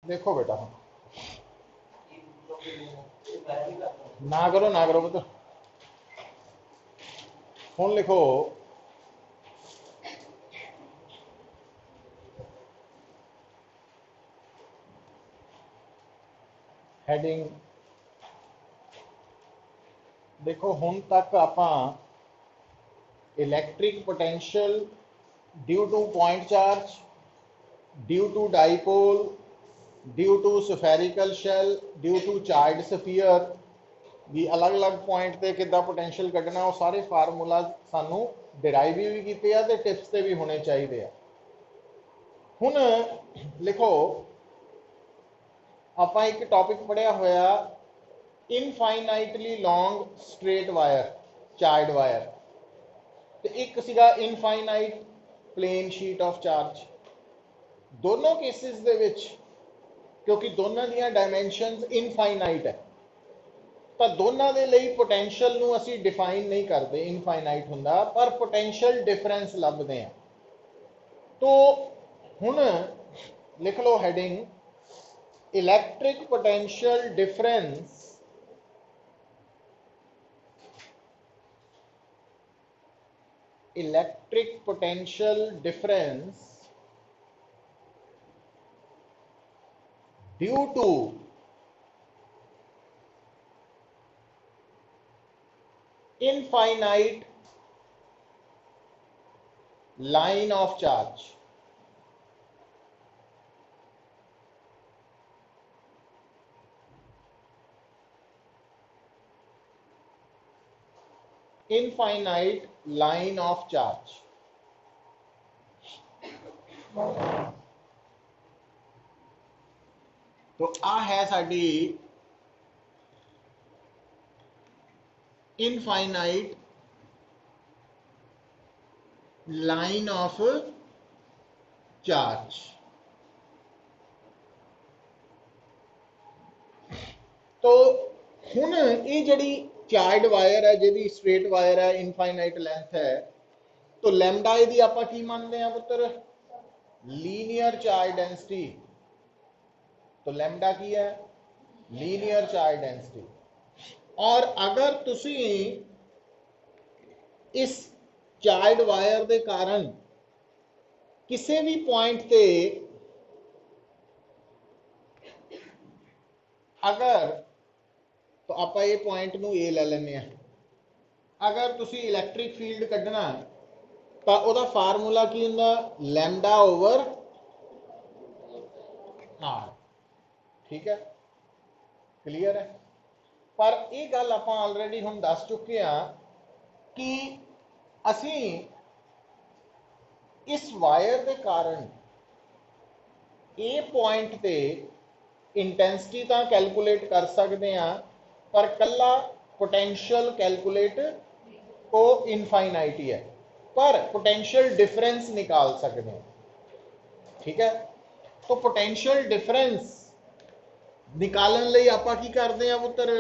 देखो बेटा ना करो पुत्र हुण लिखो हैडिंग देखो हुण तक आपां electric potential due to point charge due to dipole due to spherical shell due to charge sphere भी अलग अलग पॉइंट ते किद्दां पोटेंशियल कढना वो सारे फार्मूला सानू डिराइव भी कीते आ ते टिप्स ते भी होने चाहिए आ हुण लिखो आपां एक टॉपिक पढ़िया होया infinitely long straight wire charge wire तो एक सीगा infinite plane sheet of charge दोनों केसिस दे विच क्योंकि दोनों दियां डायमेंशनस इनफाइनाइट है तो दोनों दे लई पोटेंशियल नूं असीं डिफाइन नहीं करते इनफाइनाइट हुंदा पर पोटेंशियल डिफरेंस लभदे हैं तो हुण लिख लो heading electric potential difference electric potential difference due to infinite line of charge infinite line of charge तो आ है साडी इनफाइनाइट लाइन ऑफ चार्ज तो हुण ये जिहड़ी चार्ज वायर है जिहदी स्ट्रेट वायर है इनफाइनाइट लेंथ है तो लैम्डा इहदी आपां की मानते हैं पुत्र लीनियर चार्ज डेंसिटी तो लैम्डा की है लीनियर चार्ज डेंसिटी और अगर तुसी इस चार्ज वायर दे कारण किसी भी पॉइंट ते अगर तो आप ये पॉइंट नू ए ले लेने अगर तुसी इलैक्ट्रिक फील्ड कढ़ना तो वह फार्मूला की हुंदा लैम्डा ओवर आर ठीक है क्लीयर है पर यह गल आप ऑलरेडी हम दस चुके हैं कि असी इस वायर के कारण ए पॉइंट ते इंटेंसिटी तो कैलकुलेट कर सकते हैं पर कला पोटेंशियल कैलकुलेट को इनफाइनाइट ही है पर पोटेंशियल डिफरेंस निकाल सकते हैं ठीक है तो पोटेंशियल डिफरेंस निकालन लई आपां की करते हैं पुत्र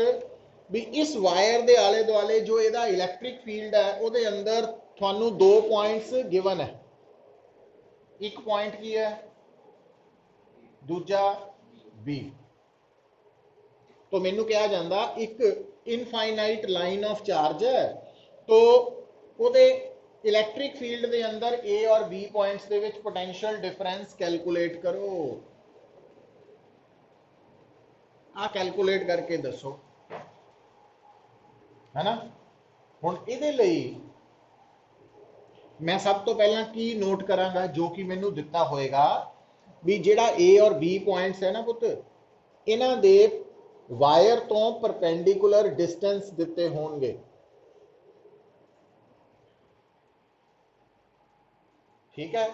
भी इस वायर के आले दुआले जो इहदा इलैक्ट्रिक फील्ड है उहदे अंदर तुहानू दो पॉइंट्स गिवन है एक पॉइंट की है दूजा बी तो मैनू कहा जाता एक इनफाइनाइट लाइन ऑफ चार्ज है तो उहदे इलैक्ट्रिक फील्ड के अंदर ए और बी पॉइंट्स के विच पोटेंशियल डिफरेंस कैलकुलेट करो आ कैलकुलेट करके दसो है ना हुण इहदे लई मैं सब तो पहला की नोट करांगा जो कि मैनू दिता होएगा भी जिहड़ा ए और बी पॉइंट्स है ना पुत इन्हां दे वायर तो परपेंडिकुलर डिस्टेंस दिते होणगे ठीक है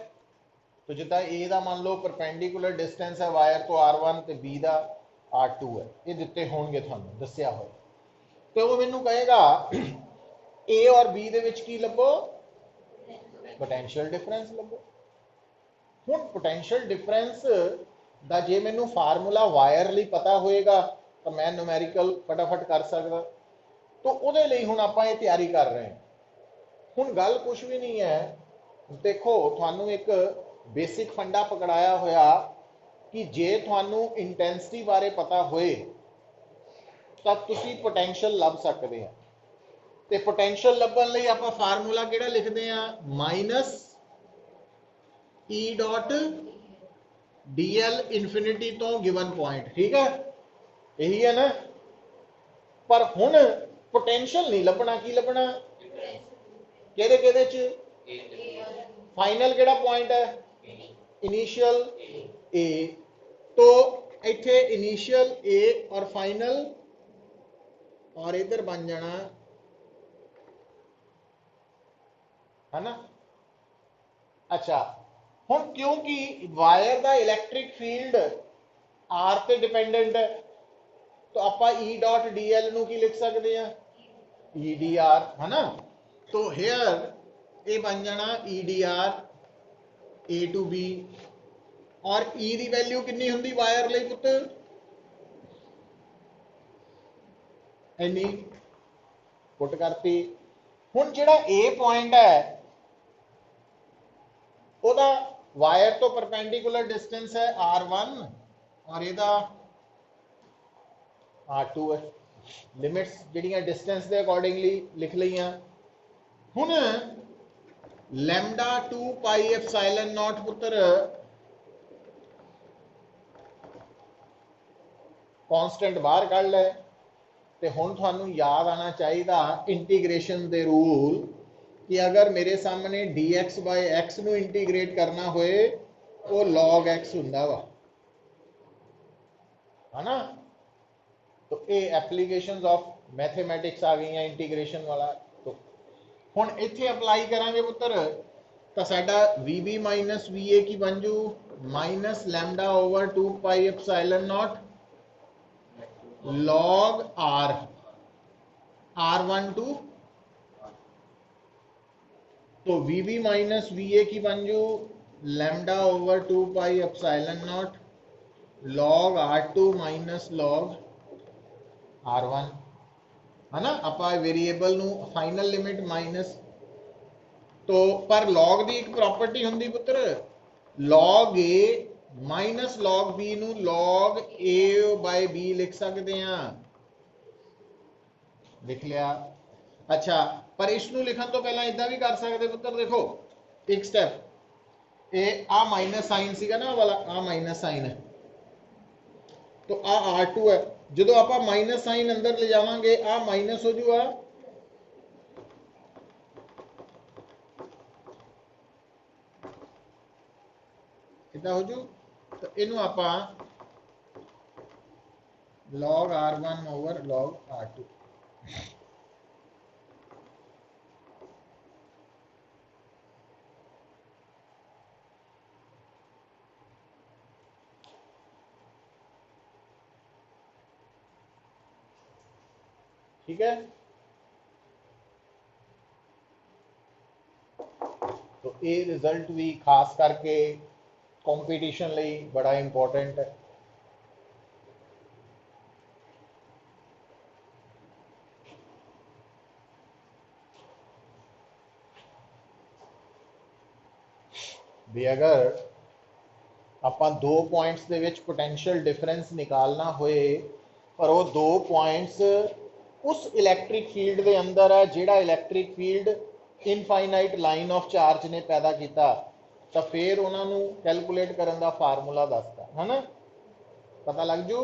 तो जिदा ए दा मान लो परपेंडिकुलर डिस्टेंस है वायर तो R1 ते बी दा R2 है ये दिते होणगे तुहानू दस्सिया होया तो वो मैनू कहेगा ए और बी दे विच की लभो पोटेंशियल डिफरेंस लभो हुण पोटेंशियल डिफरेंस दा जे मैनू फार्मूला वायर लई पता होएगा तो मैं न्यूमेरिकल फटाफट कर सकदा तो उहदे लई हुण आपां ये तैयारी कर रहे हैं हुण गल कुछ भी नहीं है देखो थानू एक बेसिक फंडा पकड़ाया होया कि जे थानू इंटेंसिटी बारे पता होए तो तुसी पोटेंशियल लभ सकते हैं। तो पोटेंशियल लभन लई आपां फार्मूला किहड़ा लिखते हैं, minus E dot D L infinity तो गिवन पॉइंट। ठीक है, यही है ना। पर हुण पोटेंशियल नहीं लभना, की लभना किहदे किहदे च, फाइनल किहड़ा पॉइंट है, इनिशियल ए। तो इत्थे इनिशियल ए और फाइनल, और इधर बन जाना है ना। अच्छा, हुण क्योंकि वायर का इलैक्ट्रिक फील्ड आर ते डिपेंडेंट है, तो आप ई डॉट डी एल नू की लिख सकते हैं, ई डी आर, है ना। तो हेयर ये बन जाना E D R A to B, और ई की वैल्यू कितनी होंगी वायर लिए पुत्र, इन्नी पुट करती। हुण जिहड़ा ए पॉइंट है ओदा वायर तो परपेंडिकुलर डिस्टेंस है R1 और इहदा R2 है। लिमिट्स जिहड़ियां डिस्टेंस के अकॉर्डिंगली लिख लईआं। हुण लैम्डा 2 पाई एप्सिलॉन नॉट पुत्र कॉन्स्टेंट बाहर कढ़ लै। तो हुण तुहानूं याद आना चाहिए इंटीग्रेशन के रूल कि अगर मेरे सामने dx बाय x नूं इंटीग्रेट करना होए तो log x हुंदा वा, है ना। तो ये एप्लीकेशंस ऑफ मैथमेटिक्स आ गई हैं इंटीग्रेशन वाला। तो हुण इत्थे अप्लाई करांगे पुत्र, तो साडा V B minus V A की बन जू minus lambda over 2 pi epsilon naught log R1 टू, तो V B minus V A की बन जू lambda over 2 pi epsilon naught log R2 minus log R1, है ना। आप वेरीएबल नू फाइनल लिमिट माइनस, तो पर log की एक प्रॉपर्टी होंगी पुत्र, log A minus log B नू log A बाय B लिख सकते हैं, लिख लिया। अच्छा, पर इसनू लिखन तो पहला इदा भी कर सकते पुत्र, देखो एक स्टेप, ये आ माइनस साइन सीगा ना वाला, आ माइनस साइन है, तो आ R2 है। जो आप माइनस साइन अंदर ले जावांगे आ माइनस हो जूगा, इदा हो जू। तो इनू आप log R1 over log R2, ठीक है। तो ये रिजल्ट भी खास करके कंपटीशन लिए बड़ा इंपॉर्टेंट है। भी अगर आप दो पॉइंट्स के विच पोटेंशियल डिफरेंस निकालना होए, पर वो दो पॉइंट्स उस इलैक्ट्रिक फील्ड के अंदर है जिहड़ा electric field infinite line of charge ने पैदा किया, तो फिर उन्होंने कैलकुलेट करने का फार्मूला दसता है ना, पता लग जू।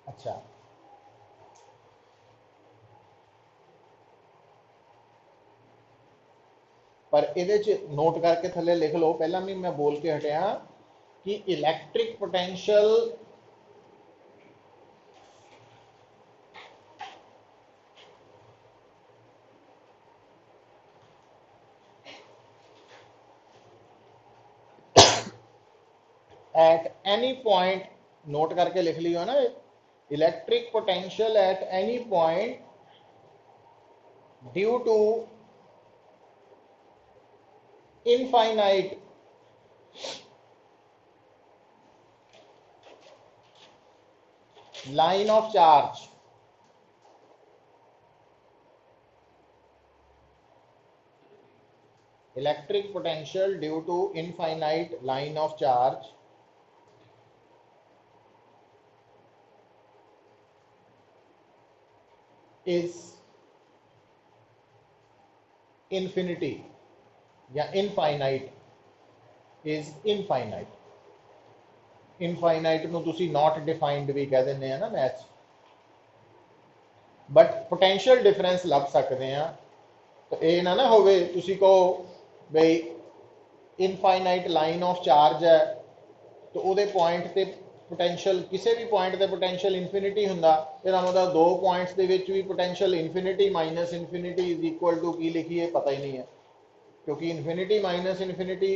अच्छा, पर ये नोट करके थले लिख लो, पहला भी मैं बोल के हटिया कि electric potential at any point, note करके लिख लियो ना, electric potential at any point due to infinite line of charge, electric potential due to infinite line of charge is infinity या infinite, is infinite. Infinite ਨੂੰ ਤੁਸੀਂ not defined भी कह ਦਿੰਦੇ ਆ ना मैथ्स, बट पोटेंशियल डिफरेंस ਲੱਭ ਸਕਦੇ ਆ। तो ये ना होवे तुसी कहो बई इनफाइनाइट लाइन ऑफ चार्ज है तो वो पॉइंट ते पोटेंशियल किसी भी पॉइंट ते पोटेंशियल इनफिनिटी हुंदा, ਇਹਦਾ मतलब दो पॉइंट्स ਦੇ ਵਿੱਚ भी potential infinity minus infinity is equal to की लिखिए पता ही नहीं है, क्योंकि इनफिनिटी माइनस इनफिनिटी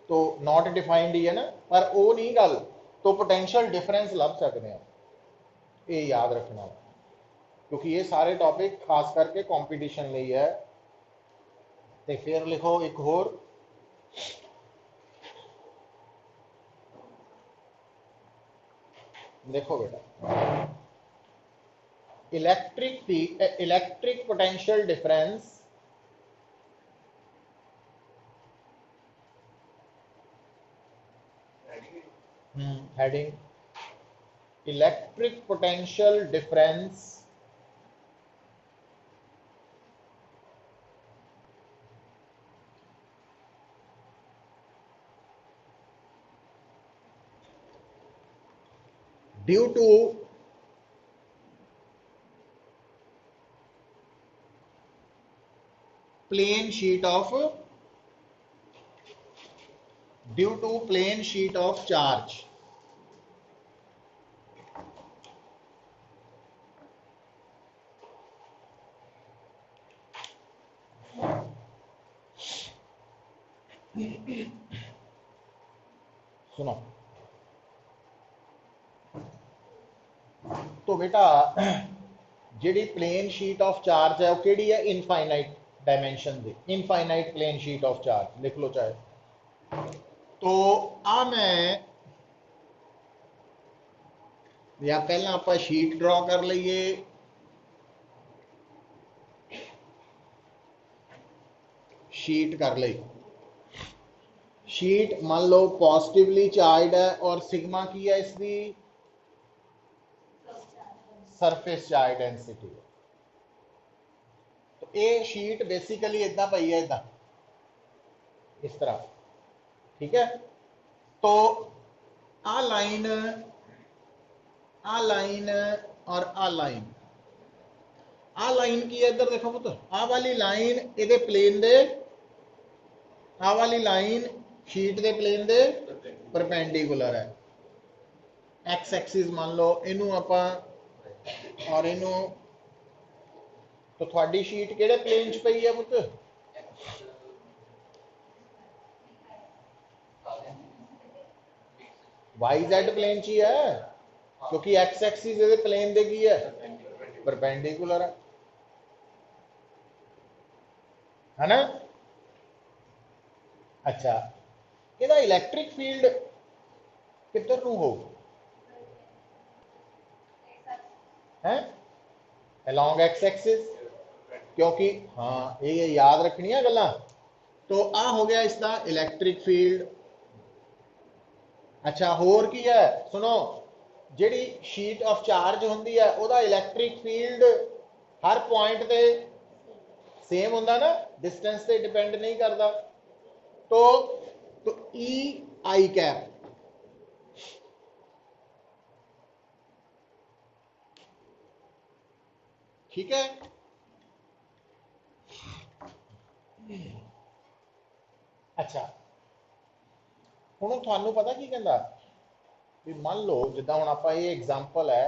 तो नॉट डिफाइंड ही है ना, पर वो नहीं गल, तो पोटेंशियल डिफरेंस लभ सकते हैं, ये याद रखना, क्योंकि ये सारे टॉपिक खास करके कॉम्पीटिशन लिए है। तो फिर लिखो एक होर, देखो बेटा, electric potential difference heading electric potential difference due to plane sheet of charge, सुनो तो बेटा जी प्लेन शीट ऑफ चार्ज है वो केड़ी है, इनफाइनाइट डायमेंशन दी, infinite plane sheet of charge लिख लो चाहे। तो आ मैं या पहला आप शीट ड्रॉ कर लीए, शीट कर ली, शीट मान लो पॉजिटिवली चार्ज है और सिग्मा की है इसकी सरफेस चार्ज डेंसिटी है। तो ये शीट बेसिकली इदा पई है, इदा इस तरह, ठीक है। तो आ लाइन और आ लाइन की है, इधर देखो पुत्र, आ वाली लाइन ये प्लेन दे, आ वाली लाइन शीट दे प्लेन दे परपेंडिकुलर है, एक्स एक्सिस मान लो इनू आपां और इनू, तो थोड़ी शीट केड़े प्लेन च पई है पुत्र, वाई जेड प्लेन च ही है, क्योंकि एक्स एक्सिस ये प्लेन दे की है परपेंडिकुलर है ना। अच्छा, ਇਹਦਾ इलैक्ट्रिक फील्ड किधर ਨੂੰ हो है, along x एक्सिस, क्योंकि हाँ ये याद रखनी है गल्लां। तो आ हो गया इसका इलैक्ट्रिक फील्ड। अच्छा होर की है सुनो, जिहड़ी शीट ऑफ चार्ज होंदी है ਉਹਦਾ इलैक्ट्रिक फील्ड हर पॉइंट ते सेम होंदा ना, डिस्टेंस ते डिपेंड नहीं करता। तो ई आई कैप, ठीक है। अच्छा हुण तुहानू पता की कहंदा भी, मान लो जिद्दां हुण आपां ये एग्जाम्पल है,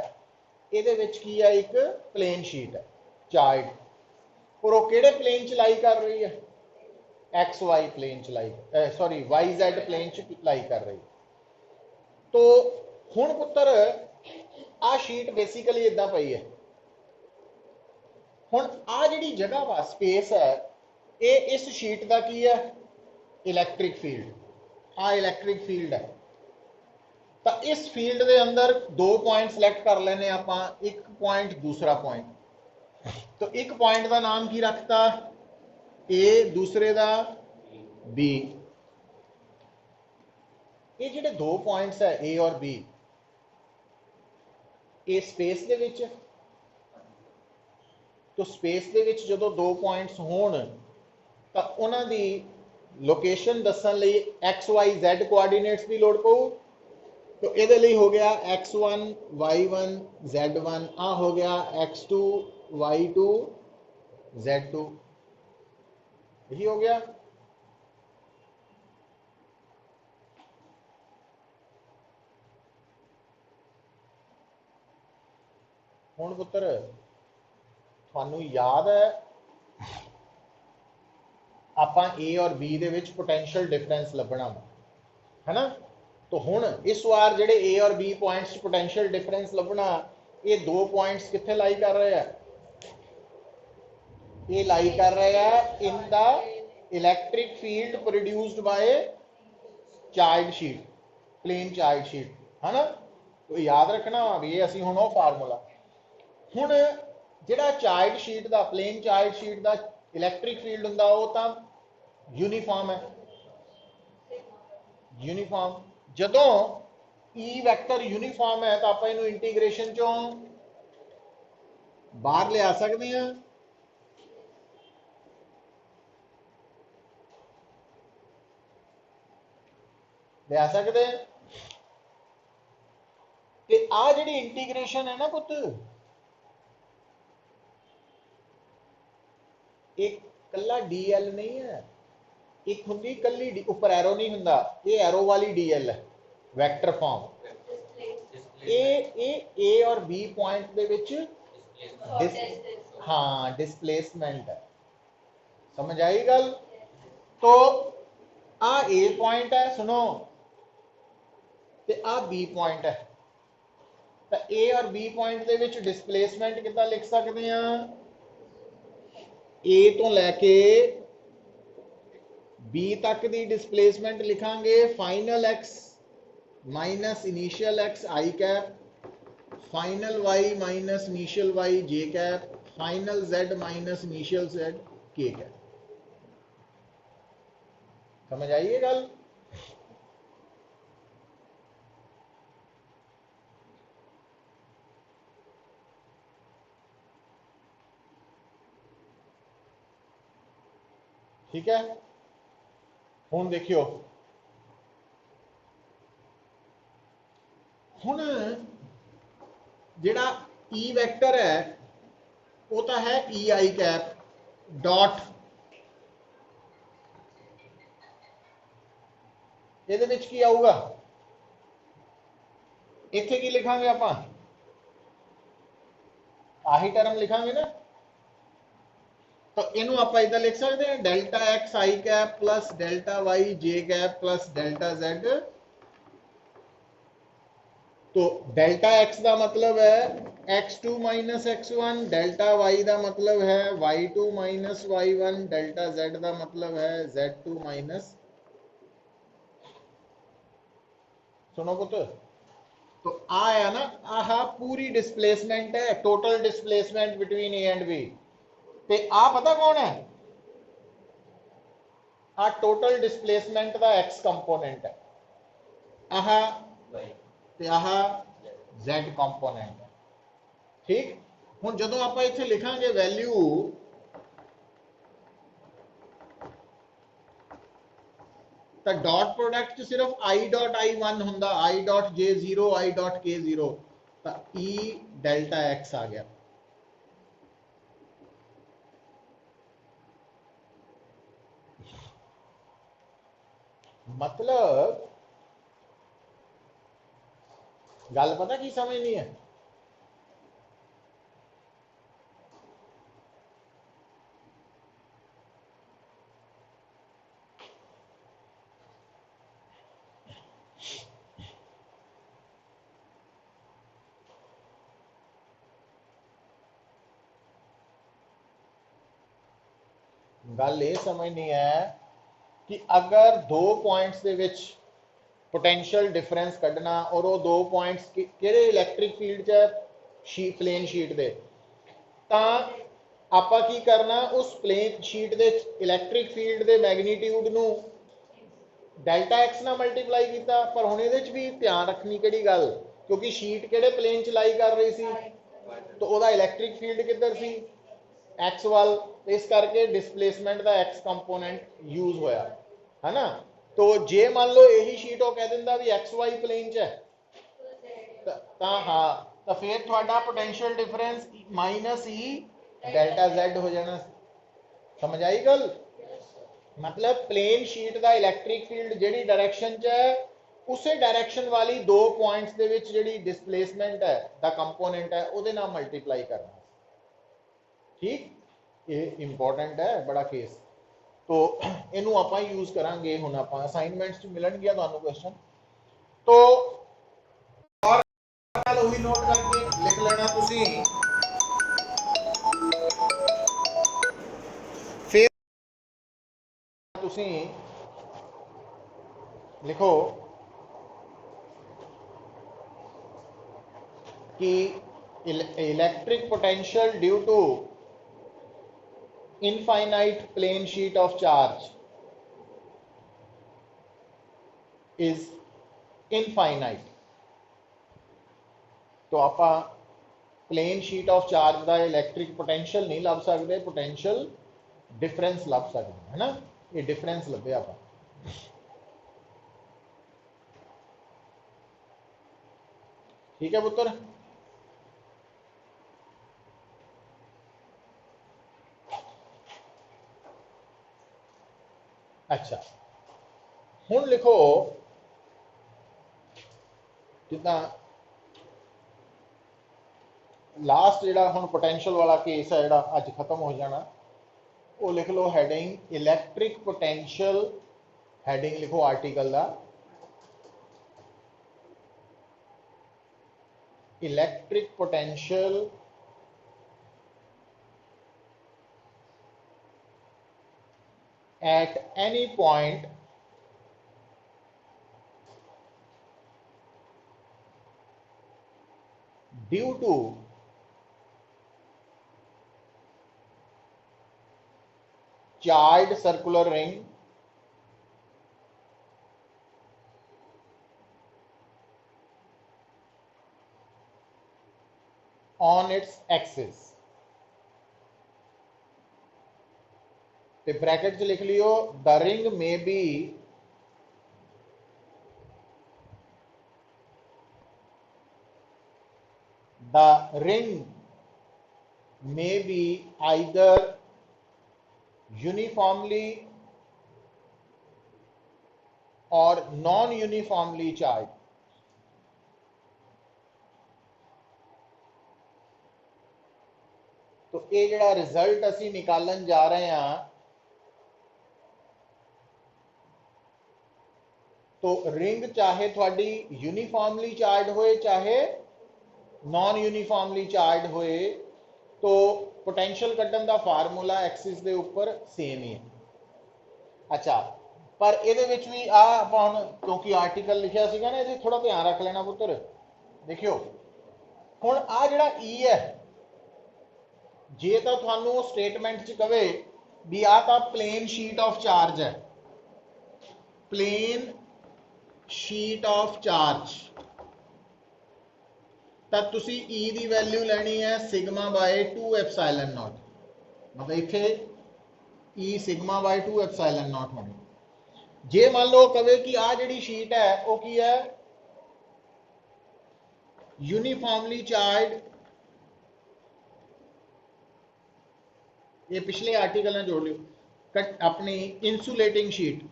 ਇਹਦੇ ਵਿੱਚ ਕੀ है, एक प्लेन शीट है चार्ट, और वो किहड़े प्लेन च लाई कर रही है, एक्स वाई प्लेन च लाई, सॉरी वाई जेड प्लेन च लाई कर रही। तो हुण पुत्र आ शीट बेसिकली इदां पई है, हुण आ जिहड़ी जगह वा स्पेस है, ये इस शीट का की है इलैक्ट्रिक फील्ड, आ इलैक्ट्रिक फील्ड है। तो इस फील्ड के अंदर दो पॉइंट सिलेक्ट कर लेने आपां, एक पॉइंट दूसरा पॉइंट। तो एक पॉइंट का नाम की रखता ए, दूसरे का बी। ये जिहड़े दो पॉइंट्स है ए और बी, ये स्पेस दे विच, तो स्पेस दे विच जदों दो पॉइंट्स होण तां उन्हां दी लोकेशन दस्सण लई एक्स वाई जैड कोआर्डीनेट्स की लोड़ पऊ। तो ये लिए हो गया x1 y1 z1, आ हो गया x2 y2 z2, यही हो गया। हुण पुत्र थानू याद है आपां ए और बी दे विच पोटेंशियल डिफरेंस लभना है ना। तो हुण इस बार जिहड़े ए और बी पॉइंट्स पोटेंशियल डिफरेंस लभना, ये दो पॉइंट्स कित्थे लाई कर रहे हैं, ये लाई कर रहे हैं in the electric field produced by charge sheet, plane charge sheet, है ना। तो याद रखना भी ये असी हुण फार्मूला, हुण जिहड़ा चार्ज शीट का, प्लेन चार्ज शीट का इलैक्ट्रिक फील्ड हुंदा वो तां यूनीफॉर्म है, यूनीफॉर्म। जदों ई वैक्टर यूनीफॉर्म है तो आप इनू इंटीग्रेशन चों बाहर ले आ सकते हैं। ले आ सकते हैं कि आ जिहड़ी इंटीग्रेशन है ना पुत, एक कला डी एल नहीं है, एक होंगी कली डी, उपर एरो नहीं हुंदा, ये एरो वाली डी एल है, वैक्टर फॉर्म। ए और बी पॉइंट दे विच हाँ डिस्प्लेसमेंट है, समझ आई गल। तो आ ए पॉइंट है सुनो, ते आ बी पॉइंट है, तो ए और बी पॉइंट दे विच डिस्प्लेसमेंट कितना लिख सकते हैं, ए तो लैके बी तक दी डिस्प्लेसमेंट लिखांगे final x minus initial x i cap, final y minus initial y j cap, final z minus initial z k cap. समझ आइए गल। ठीक है, हुण देखियो, हुण जिहड़ा ई वैक्टर है वो तो है ई आई कैप डॉट, ਇਹਦੇ ਵਿੱਚ ਕੀ ਆਊਗਾ, ਇੱਥੇ ਕੀ ਲਿਖਾਂਗੇ ਆਪਾਂ, ਆਹੀ ਟਰਮ ਲਿਖਾਂਗੇ ਨਾ। तो इनू आप इधर लिख सकते हैं delta x i cap plus delta Y j cap plus delta Z. तो डेल्टा एक्स का मतलब है x2 minus x1, delta Y का मतलब है y2 minus y1, delta Z का मतलब है z2 माइनस, सुनो पुत्र, तो आया ना, आहा पूरी डिस्प्लेसमेंट है, total displacement between A and B. ते आ पता कौन है, आ टोटल डिस्प्लेसमेंट का एक्स कंपोनेंट है, आहा ते आहा जेड कंपोनेंट है। ठीक, हुण जदों आप इत्थे लिखांगे वैल्यू, तो डॉट प्रोडक्ट सिर्फ आई डॉट आई वन हुंदा, I dot J zero, I dot के जीरो, तो ई डेल्टा एक्स आ गया। मतलब गल पता की समझनी है, गल ये समझनी है कि अगर दो पॉइंट्स दे विच पोटेंशियल डिफरेंस कढ़ना और वो 2 पॉइंट्स किहड़े इलैक्ट्रिक फील्ड च प्लेन शीट दे आपां की करना उस प्लेन शीट दे इलैक्ट्रिक फील्ड दे मैगनीट्यूड नूं डेल्टा एक्स ना मल्टीप्लाई किया पर हुण इहदे च भी ध्यान रखनी किहड़ी गल क्योंकि शीट किहड़े प्लेन च लाई कर रही सी तो वह इलैक्ट्रिक फील्ड किधर सी एक्स वाल इस करके डिसप्लेसमेंट का एक्स कंपोनेंट यूज होया है ना तो जे मान लो यही शीट वो कह दिंदा भी एक्स वाई प्लेन च है हाँ तो फिर थोड़ा पोटेंशियल डिफरेंस माइनस ई डेल्टा जेड हो जाना समझ आई गल मतलब प्लेन शीट का इलैक्ट्रिक फील्ड जिहड़ी डायरेक्शन च है उसे डायरेक्शन वाली 2 पॉइंट्स दे विच जिहड़ी डिसप्लेसमेंट है दा कंपोनेंट है उहदे नाल मल्टीप्लाई करना ठीक ये इंपॉर्टेंट है बड़ा केस तो इनू आप यूज करांगे हुण आप असाइनमेंट्स च मिलणगे तुहानू क्वेश्चन तो और वही नोट करके लिख लेना तुसी फिर तुसी लिखो कि electric potential due to infinite plane sheet of charge is infinite तो आप प्लेन शीट ऑफ चार्ज का इलैक्ट्रिक पोटेंशियल नहीं लभ सकते पोटेंशियल डिफरेंस लभ सकते है ना ये डिफरेंस लभे आप ठीक है पुत्र अच्छा हुण लिखो जिदा लास्ट जिहड़ा हुण पोटेंशियल वाला केस है जिहड़ा अज खत्म हो जाना वो लिख लो हैडिंग इलैक्ट्रिक पोटेंशियल हैडिंग लिखो आर्टिकल का electric potential at any point due to charged circular ring on its axis तो ब्रैकेट च लिख Leo the ring may be either uniformly और नॉन यूनिफॉर्मली चार्ज तो ये जिहड़ा रिजल्ट असी निकालन जा रहे हैं तो रिंग चाहे थोड़ी यूनिफॉर्मली चार्ज होए चाहे नॉन यूनिफॉर्मली चार्ज होए तो पोटेंशियल कड्ढन का फार्मूला एक्सिस के ऊपर सेम ही है अच्छा पर ये भी आपां क्योंकि आर्टिकल लिखा सीगा ना ये थोड़ा ध्यान रख लेना पुत्र देखियो हुण आ जिहड़ा ई है जे तो थानू स्टेटमेंट च कहे भी आ तां प्लेन शीट ऑफ चार्ज है प्लेन शीट ऑफ चार्ज तब तुसी ई दी वैल्यू लेनी है सिग्मा बाय 2 एप्सिलॉन नॉट मतलब इत्थे ई सिग्मा बाय 2 एप्सिलॉन नॉट बने जे मान लो कहे कि आ जिहड़ी शीट है वो की है यूनिफॉर्मली चार्ज ये पिछले आर्टिकल में जोड़ लियो कट अपनी इंसुलेटिंग शीट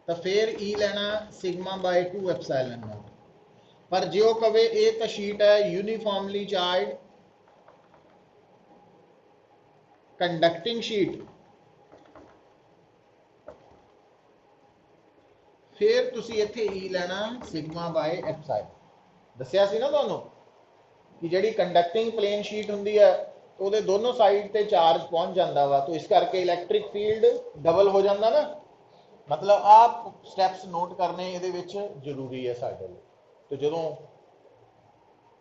तो फिर ई लेना सिग्मा बाय 2 एप्सिलॉन नॉट पर जो कवे एक शीट है यूनिफॉर्मली चार्ज कंडक्टिंग शीट फिर तुसी इत्थे ई लेना सिग्मा बाय एप्सिलॉन दस्या सी ना तुहानू कि जिहड़ी कंडक्टिंग प्लेन शीट हुंदी है ਉਹਦੇ दोनों साइड ਤੇ चार्ज पहुंच जाता वा, तो इस करके इलैक्ट्रिक फील्ड डबल हो जाता ना। मतलब आप स्टैप्स नोट करने ये जरूरी है साडे लिए। तो जो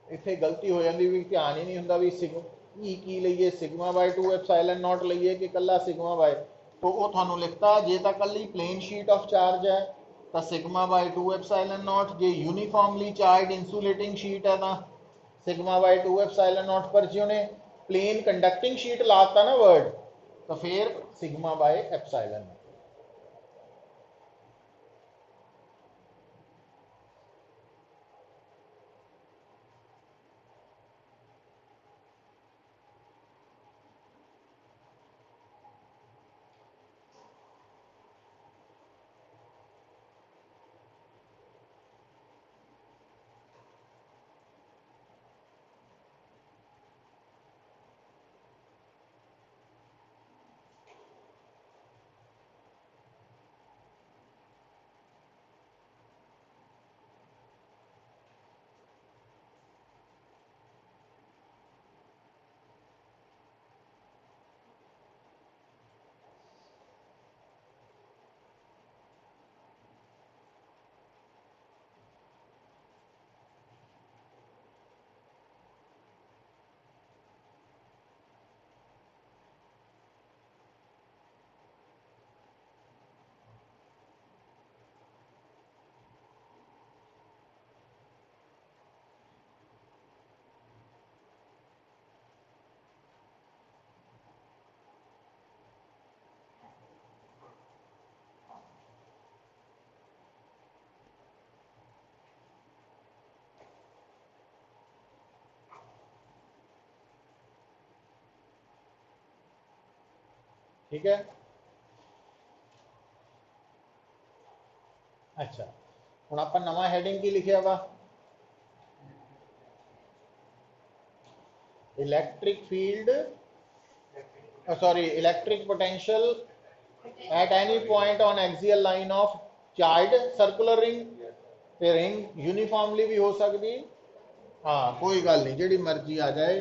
इत्थे गलती हो जाती भी ध्यान ही नहीं होंदा भी की लईए सिग्मा बाय 2 एप्सिलॉन नॉट लईए कि कल्ला सिग्मा बाय, तो वो थानू लिखता जे तो कल्ली प्लेन शीट ऑफ चार्ज है तो सिग्मा बाय 2 एप्सिलॉन नॉट, जे यूनीफॉर्मली चार्ज इंसुलेटिंग शीट है तो सिग्मा बाय 2 एप्सिलॉन नॉट, पर जो उन्हें प्लेन कंडक्टिंग शीट लाता ना वर्ड तो फिर सिग्मा बाय एप्सिलॉन नॉट। ठीक है। अच्छा हुण आपां नवां हैडिंग की लिखिया वा, electric field sorry electric potential at any point on axial line of charge circular ring, ते रिंग यूनीफॉर्मली भी हो सकती। हाँ कोई गल नहीं जिहड़ी मर्जी आ जाए।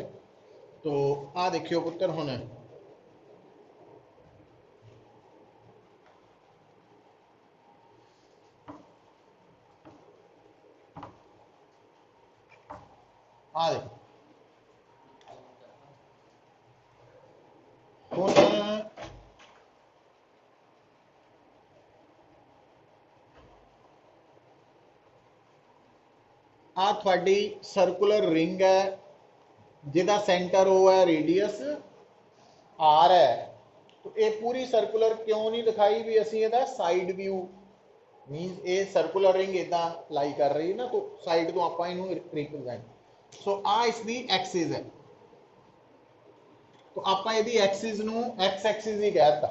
तो आ देखियो पुत्र हुण आ देखो हुण आ थोड़ी सर्कुलर रिंग है जिहदा सेंटर वो है रेडियस आर है। तो ये पूरी सर्कुलर क्यों नहीं दिखाई भी असी इहदा साइड व्यू मीनस ये सर्कुलर रिंग इदा लाई कर रही है ना, तो साइड तो आप रिप्रेजेंट। सो आ इसकी एक्सिस है, तो आप यदि एक्सिस नू एक्स एक्सिस ही कहता,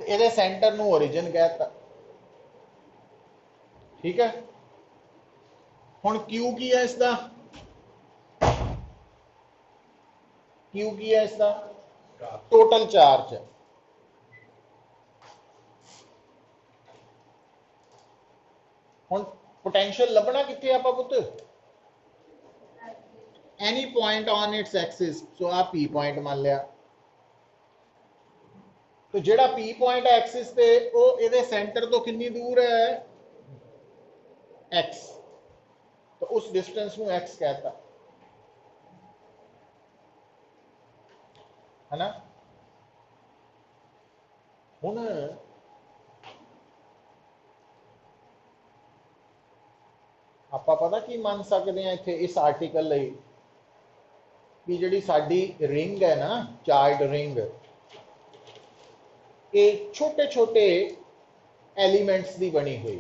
तो ये सेंटर नू ओरिजिन कहता। ठीक है। हुण क्यू की है इसका, क्यू की है इसका टोटल चार्ज है। हुण पोटेंशियल लभना कित्थे आपां पुत्त, any point on its axis. So आ पी पॉइंट मान लिया, तो जेड़ा पी पॉइंट है एक्सिस पे वो इहदे सेंटर तो कितनी दूर है एक्स, तो उस डिस्टेंस नू एक्स कहता है ना। हुण आपां पता की मान सकते हैं इत्थे इस आर्टिकल लई कि जिहड़ी साडी रिंग है ना चार्ज रिंग, ये छोटे छोटे एलिमेंट्स की बनी हुई।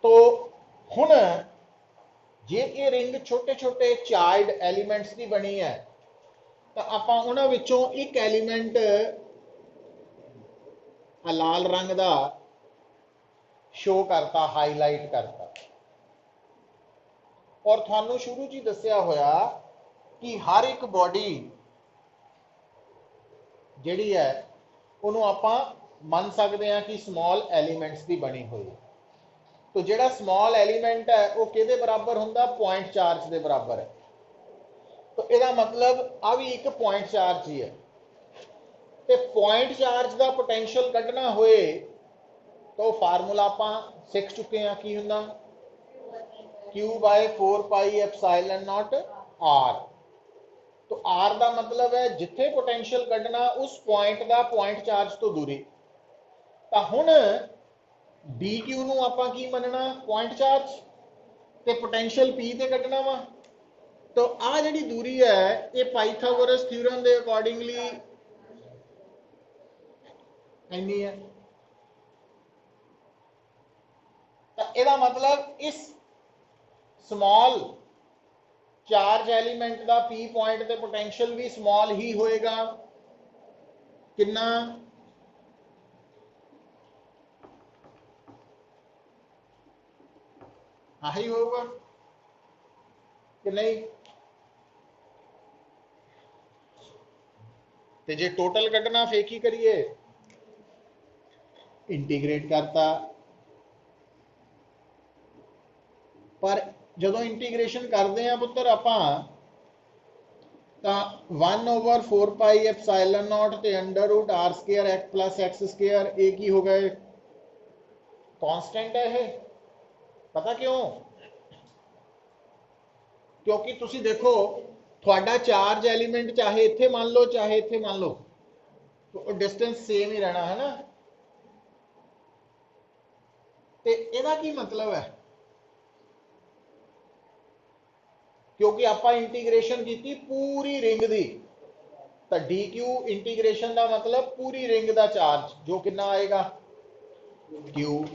तो हुण जे ये रिंग छोटे छोटे चार्ज एलिमेंट्स की बनी है, तो आपां उन्हां विचों एक एलीमेंट लाल रंग का शो करता, हाईलाइट करता। और थानू शुरू च दसिया होया कि हर एक बॉडी जिहड़ी है उन्होंने आपां मान सकते हैं कि स्मॉल एलीमेंट्स की बनी हुई। तो जिहड़ा स्मॉल एलीमेंट है वो किहदे बराबर हुंदा, पॉइंट चार्ज के बराबर है। तो तो यदा मतलब आ भी एक पॉइंट चार्ज ही है। तो पॉइंट चार्ज का पोटेंशियल कढ़ना होए तो फार्मूला आप सीख चुके हैं कि हुंदा Q/4πε0 R। तो R का मतलब है जिथे पोटेंशियल कढ़ना उस पॉइंट का पॉइंट चार्ज तो दूरी। तो हुण dq नूं आपां की मनना पॉइंट चार्ज ते पोटेंशियल P ते कढ़ना वा। तो आ जिहड़ी दूरी है ये पाइथागोरस थ्योरम के अकॉर्डिंगली इन्नी है। तो यदा मतलब इस स्मॉल चार्ज एलीमेंट का P पॉइंट ते पोटेंशियल भी स्मॉल ही होएगा। कितना आही होगा कि नहीं। ते जे टोटल कढ़ना फिर की करिए इंटीग्रेट करता। पर जो इंटीग्रेशन करते हैं पुत्र आपां तां 1/4πε0 ते √r² + x² ये की हो गए कांस्टेंट है ये। पता क्यों? क्योंकि तुसी देखो थोड़ा चार्ज एलीमेंट चाहे इत्थे मान लो चाहे इत्थे मान लो तो डिस्टेंस सेम ही रहना है ना। तो ਇਹਦਾ की मतलब है क्योंकि आप इंटीग्रेशन की पूरी रिंग की तो dq इंटीग्रेशन का मतलब पूरी रिंग का चार्ज जो कितना आएगा q।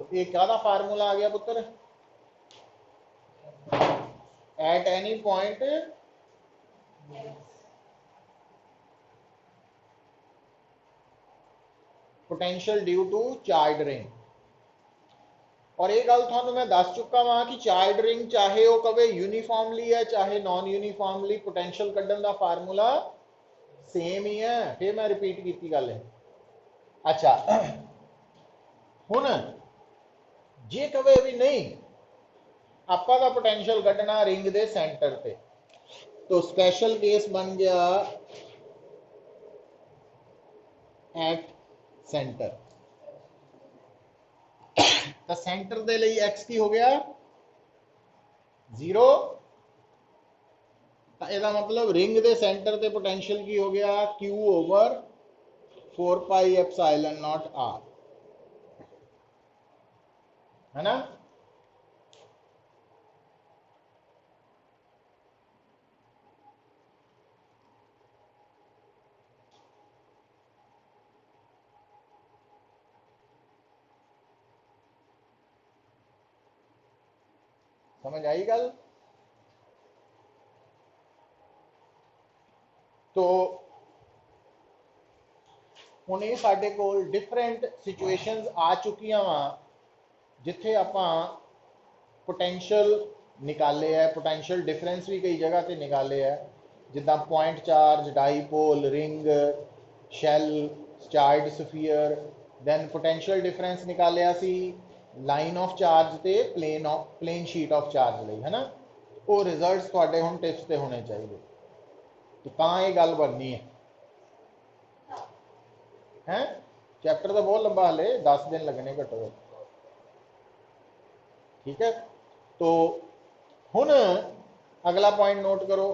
तो ये क्या फार्मूला आ गया पुत्र at any point potential due to charge ring. और ये गल थानू मैं दस चुका वहां कि चार्ज रिंग चाहे वो कवे यूनीफॉर्मली है चाहे नॉन यूनीफॉर्मली पोटेंशियल कढ़न का फार्मूला सेम ही है। फिर मैं रिपीट की गल है। अच्छा हुण जे कवे भी नहीं आपा का पोटेंशियल कढ़ना रिंग के सेंटर पे तो स्पेशल केस बन गया एट सेंटर। तो सेंटर के लिए एक्स की हो गया 0। तो यदा मतलब रिंग के सेंटर के पोटेंशियल की हो गया Q/4πε0 R है ना। समझ आई गल। तो हुण ये साडे कोल डिफरेंट सिचुएशंस आ चुकियां वा जिथे आपां पोटेंशियल निकाले है पोटेंशियल डिफरेंस भी कई जगह पे निकाले है जिदा point charge dipole ring shell charge sphere. Then potential difference निकालिया सी लाइन ऑफ चार्ज ते प्लेन शीट ऑफ चार्ज लई है ना। वो रिजल्ट्स तुहाडे हुण टिप्स ते होने चाहिए। तो तां ये गल बननी है हैं। चैप्टर तो बहुत लंबा हले 10 दिन लगने घट्टो घट्ट। ठीक है तो हुण अगला पॉइंट नोट करो।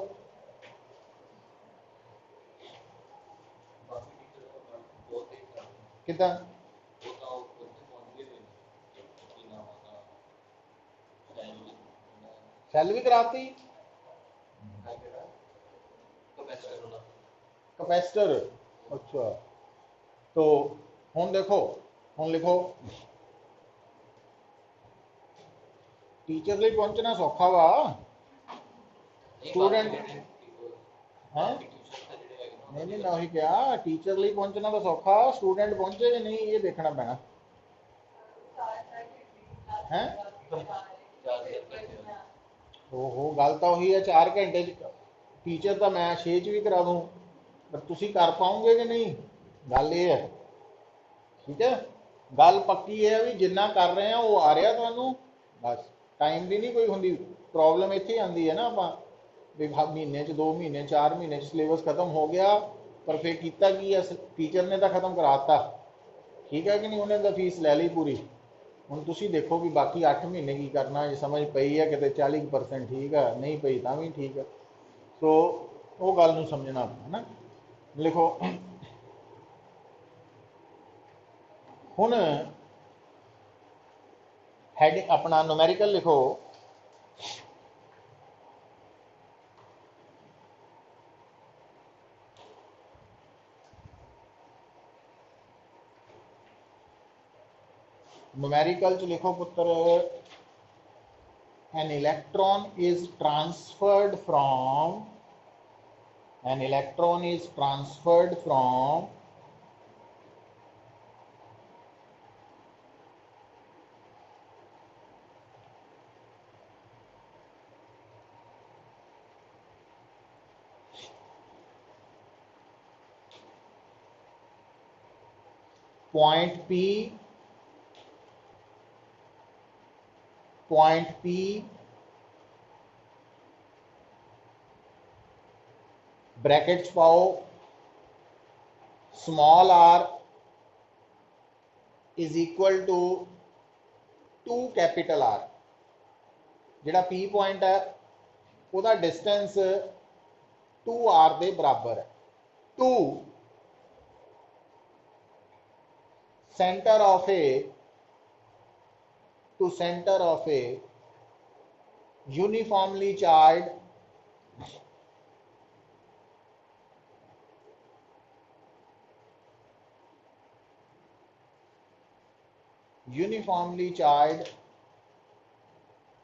कितना सैल भी कराती कैपेसिटर। अच्छा तो हुण देखो हुण लिखो टीचर लिए पहुंचना सौखा वा स्टूडेंट है नहीं नहीं मैं वही क्या टीचर लिए पहुंचना तो सौखा स्टूडेंट पहुंचे कि नहीं ये देखना पैना है। ओहो गल तो वही है 4 घंटे टीचर तो मैं 6 भी करा दूं पर तुसी कर पाओगे कि नहीं गल ये है। ठीक है गल पक्की है भी जिन्ना कर रहे हैं वो आ रहा थानू, बस टाइम की नहीं कोई होंगी प्रॉब्लम। इत्थे आती है ना आप भी महीने च 2 महीने 4 महीने सिलेबस खत्म हो गया, पर फिर किया की है टीचर ने तो खत्म कराता, ठीक है कि नहीं, उन्हें तो फीस लै ली पूरी। हुण तुसीं देखो भी बाकी 8 महीने की करना, जे समझ पई है कि 40% ठीक है, नहीं पई तां भी ठीक है। सो वो गल नूं समझना है ना। लिखो हुण हैड अपना न्यूमेरिकल लिखो, न्यूमेरिकल च लिखो पुत्र, an electron is transferred from an electron is transferred from point P brackets पाओ small r is equal to 2 capital R। जिहड़ा P पॉइंट है उसका डिस्टेंस 2r के बराबर है। 2 centre of a uniformly charged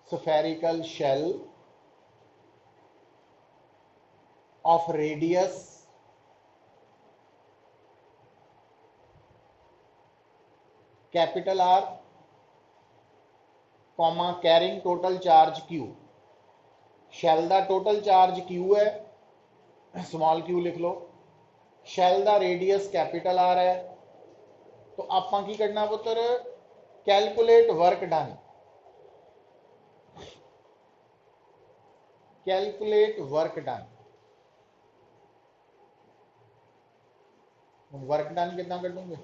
spherical shell of radius capital R, comma carrying total charge Q। शैल का total charge Q है, small q लिख लो, शैल का रेडियस कैपिटल R है। तो आप की करना पुत्र, calculate work done, calculate work done. Work done कितना कटूंगे,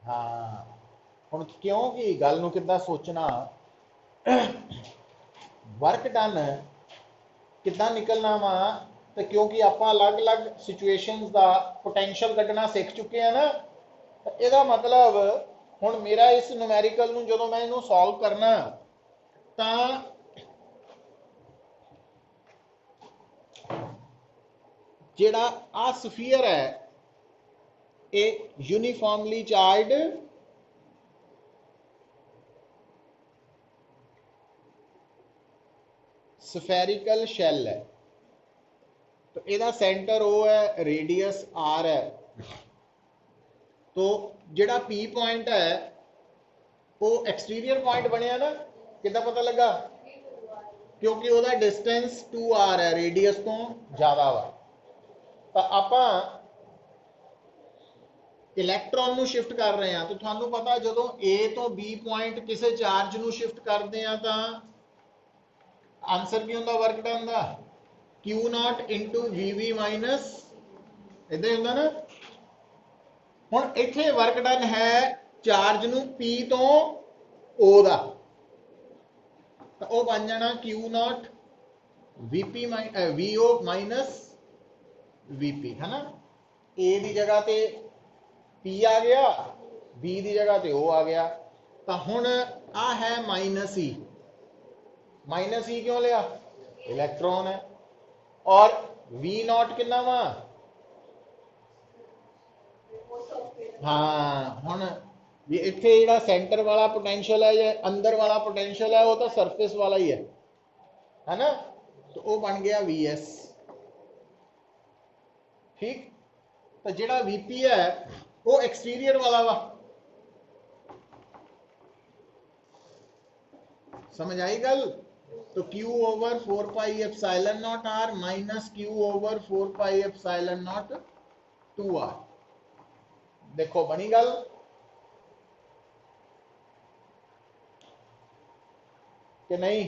हाँ हम क्योंकि गल नूं किद्दां सोचना, वर्क डन किद्दां निकलना वा, तो क्योंकि आप अलग अलग सिचुएशनस का पोटेंशियल कढ़ना सीख चुके हैं ना। तो यदा मतलब हुण मेरा इस न्यूमेरिकल नूं जदों मैं इनू सॉल्व करना, तो जिहड़ा आ स्फीयर है ये यूनिफॉर्मली चार्ज स्फेरिकल शैल है। तो यदा सेंटर ओ है, रेडियस आर है। तो जिहड़ा पी पॉइंट है वो एक्सटीरियर पॉइंट बनया ना, कितना पता लगा, क्योंकि वह डिस्टेंस 2r है, रेडियस तो ज़्यादा वा। तो आप इलैक्ट्रॉन नूं शिफ्ट कर रहे हैं, तो थानू पता जो ए तो बी पॉइंट किसी चार्ज नूं शिफ्ट करते हैं तो आंसर की होंदा वर्क डन का, Q0 इंटू वी माइनस, इदा ही होंदा ना। हुण इत्थे वर्क डन है चार्ज नूं P तो O दा, तो वह बन जाना Q0 VO माइनस VP, है ना। ए की जगह ते P आ गया, B की जगह ते O आ गया। तो हुण आ है माइनस ई क्यों लिया, इलैक्ट्रॉन है। और V0 कितना वा, हाँ हुण भी इत्थे जिहड़ा सेंटर वाला पोटेंशियल है या अंदर वाला पोटेंशियल है, वो तो सरफेस वाला ही है ना। तो वो बन गया VS, ठीक। तो जिहड़ा VP है वो एक्सटीरियर वाला वा, समझ आई गल। तो Q over 4 pi epsilon not R minus Q over 4 pi epsilon not 2R। देखो बनी गल। कि नहीं?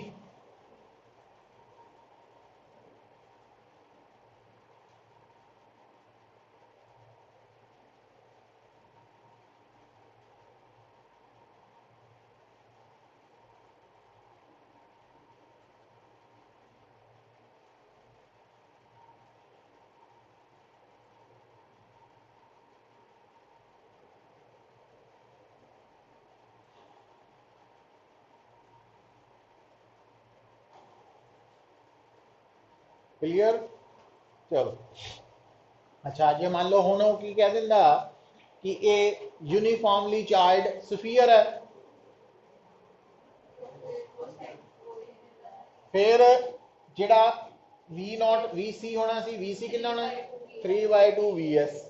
क्लियर? चलो अच्छा, जे मान लो हुण की कह दिंदा कि ये यूनीफॉर्मली चार्ज स्फीयर है, फिर जिहड़ा वी नॉट वी सी होना सी, वी सी कितना होना 3/2 वी एस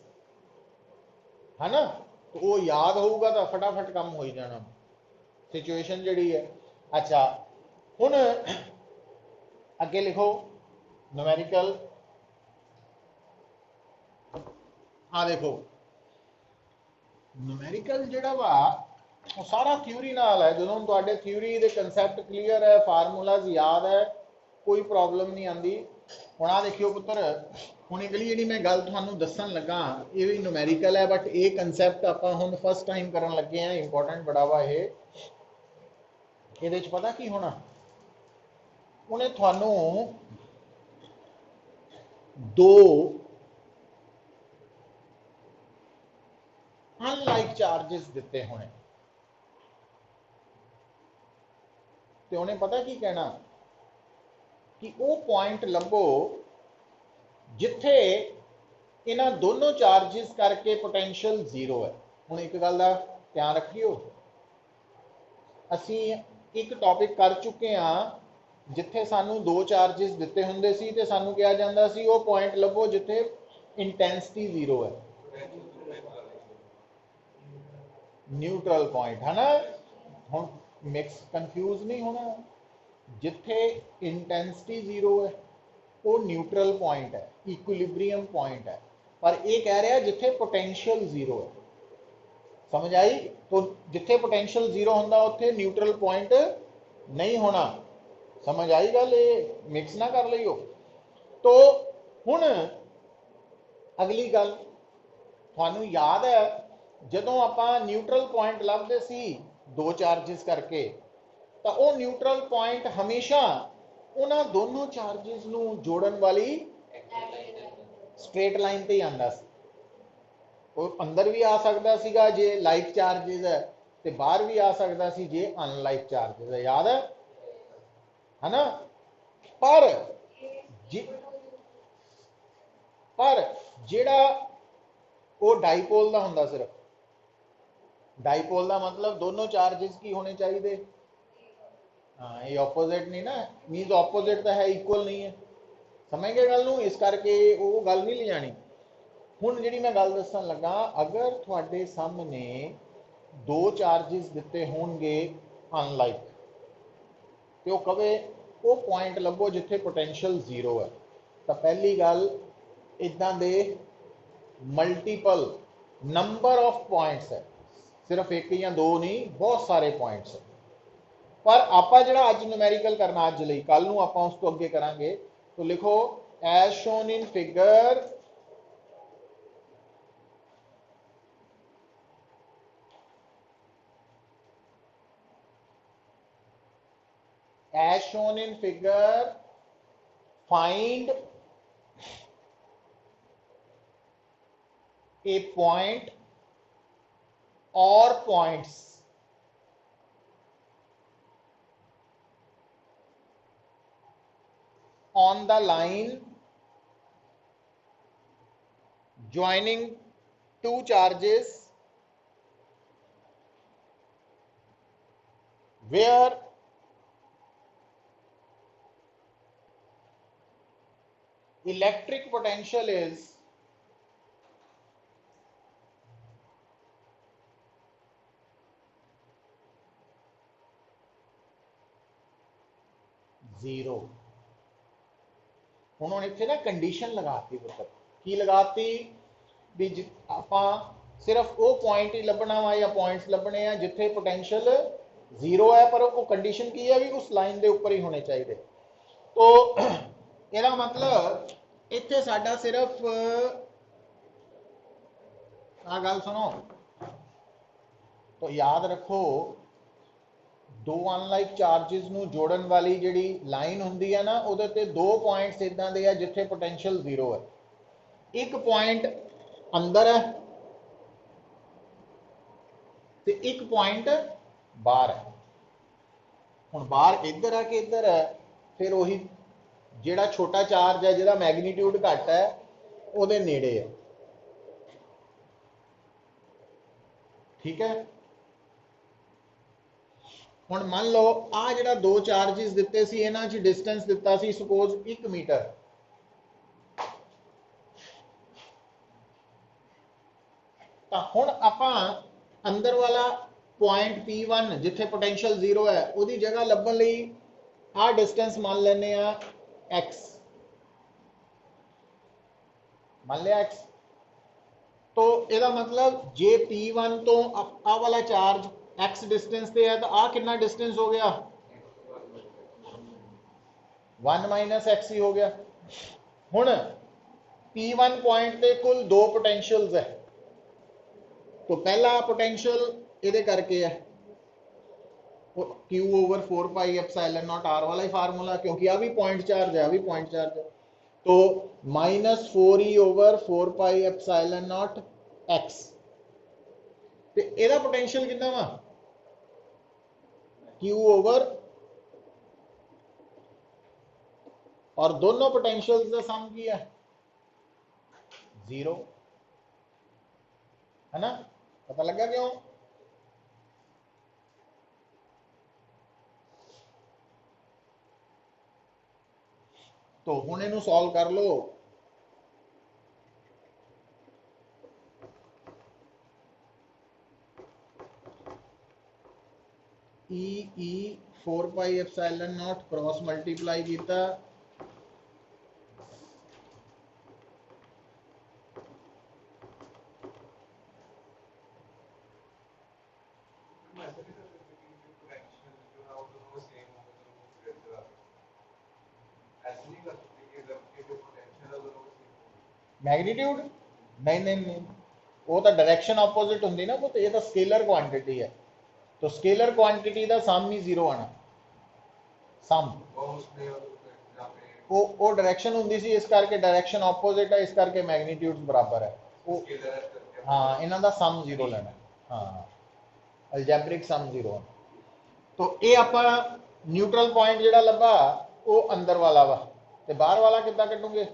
है ना, तो वो याद होगा तो फटाफट काम हो जाना सिचुएशन जिहड़ी है। अच्छा हुण अगे लिखो न्यूमेरिकल, आ देखो न्यूमेरिकल जिहड़ा वा वो सारा थ्योरी नाल है। जो तुहाडे थ्योरी दे कंसैप्ट क्लीयर है, फार्मूलाज याद है, कोई प्रॉब्लम नहीं आती। हुण आ देखियो पुत्र, हुण अगली जिहड़ी मैं गल तुहानू दस्सण लगा ये भी न्यूमेरिकल है, बट ये कंसैप्ट आपां हुण फस्ट टाइम करन लगे हैं, इंपॉर्टेंट बड़ा वा ये। इहदे च पता की होना, उन्हें थानू दो अनलाइक चार्जेस दिते होने, तो उन्हें पता की कहना कि वो पॉइंट लभो जिथे इन्हां दोनों चार्जिस करके पोटेंशियल जीरो है। हुण एक गल दा ध्यान रखियो, असी एक टॉपिक कर चुके हैं जिथे सानू दो चार्जिस दिते हुंदे सी ते सानू कहा जांदा सी वो पॉइंट लभो जिथे इंटेंसिटी जीरो है, न्यूट्रल पॉइंट है ना। हम मिक्स कंफ्यूज नहीं होना, जिथे इंटेंसिटी जीरो है वो न्यूट्रल पॉइंट है, इक्विलिब्रियम पॉइंट है, पर ये कह रहा है जिथे पोटेंशियल जीरो है। समझ आई? तो जिथे पोटेंशियल जीरो होंदा उत्थे न्यूट्रल पॉइंट नहीं होना। समझ आई गल? ये मिक्स ना कर लियो। तो हुण अगली गल थानू याद है, जदों आपां न्यूट्रल पॉइंट लभदे सी दो चार्जिस करके, तो वो न्यूट्रल पॉइंट हमेशा उन्हां दोनों चार्जिस नू जोड़न वाली स्ट्रेट लाइन ते ही आंदा सी। वो अंदर भी आ सकता सीगा जे लाइक चार्जिस है, ते बाहर भी आ सकता सी जे अनलाइक चार्जिस है। याद है ना? पर पर जिहड़ा वो डाईपोल का हुंदा, सिर्फ डाईपोल का मतलब दोनों चार्जिस की होने चाहिए। हाँ, ये ऑपोजिट नहीं ना, मीनस ऑपोजिट तो है, इक्वल नहीं है। समझ गए गल नूं? इस करके वो गल नहीं ले जानी। हुण जिहड़ी मैं गल दस्सण लगा, अगर तुहाडे सामने दो चार्जिस दिते होणगे अनलाइक, तो कवे वो पॉइंट लभो जिथे पोटेंशियल जीरो है, तो पहली गल इदां दे मल्टीपल नंबर ऑफ पॉइंट्स है, सिर्फ एक या दो नहीं, बहुत सारे पॉइंट्स है। पर आपां जिहड़ा अज न्यूमेरिकल करना अज लई, कल नूं आपां उस तो अगे करांगे। तो लिखो as shown in figure, as shown in figure, find a point or points on the line joining two charges where electric potential is zero. उन्होंने इतने ना कंडीशन लगाती, मतलब की लगाती भी आपां सिर्फ वो पॉइंट ही लभना वा या पॉइंट्स लभने हैं जिथे पोटेंशियल जीरो है पर वो कंडीशन की है भी उस लाइन के उपर ही होने चाहिए। तो ਇਹਦਾ मतलब इत्थे साडा सिर्फ आ गल सुनो, तो याद रखो दो अनलाइक चार्जिस नूं जोड़न वाली जिहड़ी लाइन हुंदी है ना, उहदे ते दो पॉइंट्स इदां दे आ जिथे पोटेंशियल जीरो है। एक पॉइंट अंदर है ते एक पॉइंट बाहर है। हुण बाहर इधर है कि इधर है, फिर वही जिहड़ा छोटा चार्ज है जिहदा मैगनीट्यूड घट है उहदे नेड़े है। ठीक है, हुण मान लो आ जिहड़ा दो चार्जिस दिते सी इन्हां च डिस्टेंस दिता सी सपोज 1 मीटर, तो हुण आपां अंदर वाला पॉइंट P1 जिथे पोटेंशियल जीरो है उहदी जगह लभण लई आ डिस्टेंस मान लैने आ x, मान लिया x। तो यदा मतलब जे P1 तो आ वाला चार्ज x डिस्टेंस पे है तो आ कितना डिस्टेंस हो गया 1 माइनस एक्स ही हो गया। हुण P1 पॉइंट पे कुल दो पोटेंशियल्स है, तो पहला पोटेंशियल ये करके है Q over 4 pi epsilon not R वाला ही फार्मूला, क्योंकि आ भी पॉइंट चार्ज है, आ भी पॉइंट चार्ज है। तो -4e over 4 pi epsilon not x, ते एदा पोटेंशियल कितना वा Q ओवर, और दोनों पोटेंशियल्स का सम की है 0, है ना। पता लगा क्यों? तो हुण इहनूं सॉल्व कर लो। ई 4 पाई एप्सिलॉन नॉट क्रॉस मल्टीप्लाई किया मैग्नीट्यूड, नहीं नहीं नहीं, वो तो डायरेक्शन ऑपोजिट होंगी ना, वो तो ये तो स्केलर क्वांटिटी है, तो स्केलर क्वांटिटी का सम ही जीरो आना, सम वो डायरेक्शन होंगी सी, इस करके डायरेक्शन ऑपोजिट है, इस करके मैग्नीट्यूड बराबर है वो। हाँ, इन्हां दा सम जीरो लेना, हाँ अलजैब्रिक सम जीरो। तो ये आपां न्यूट्रल पॉइंट जिहड़ा लभा वो अंदर वाला वा, ते बाहर वाला किद्दां कड्डूंगे।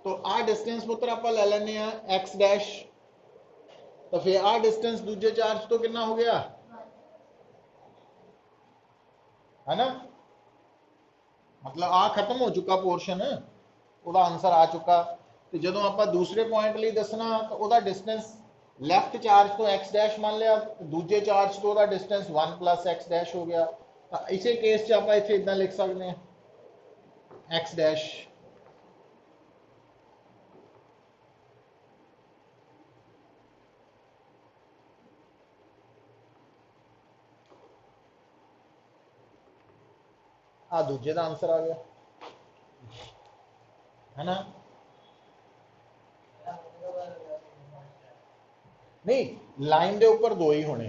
तो आ डिस्टेंस पुत्र आप ले लेने एक्स डैश, तो फिर आ डिस्टेंस दूजे चार्ज तो कितना हो गया, है ना। मतलब आ खत्म हो चुका पोर्शन, ਉਹਦਾ आंसर आ चुका। तो जो आप दूसरे पॉइंट लिए दसना तो वह डिस्टेंस लैफ्ट चार्ज तो एक्स डैश मान लिया, दूजे चार्ज तो वह डिस्टेंस 1 प्लस एक्स डैश हो गया। तो इसे केस च आप इतने इदा लिख सकते हैं एक्स डैश आ दूजे का आंसर आ गया, है ना। नहीं लाइन के उपर दो ही होने,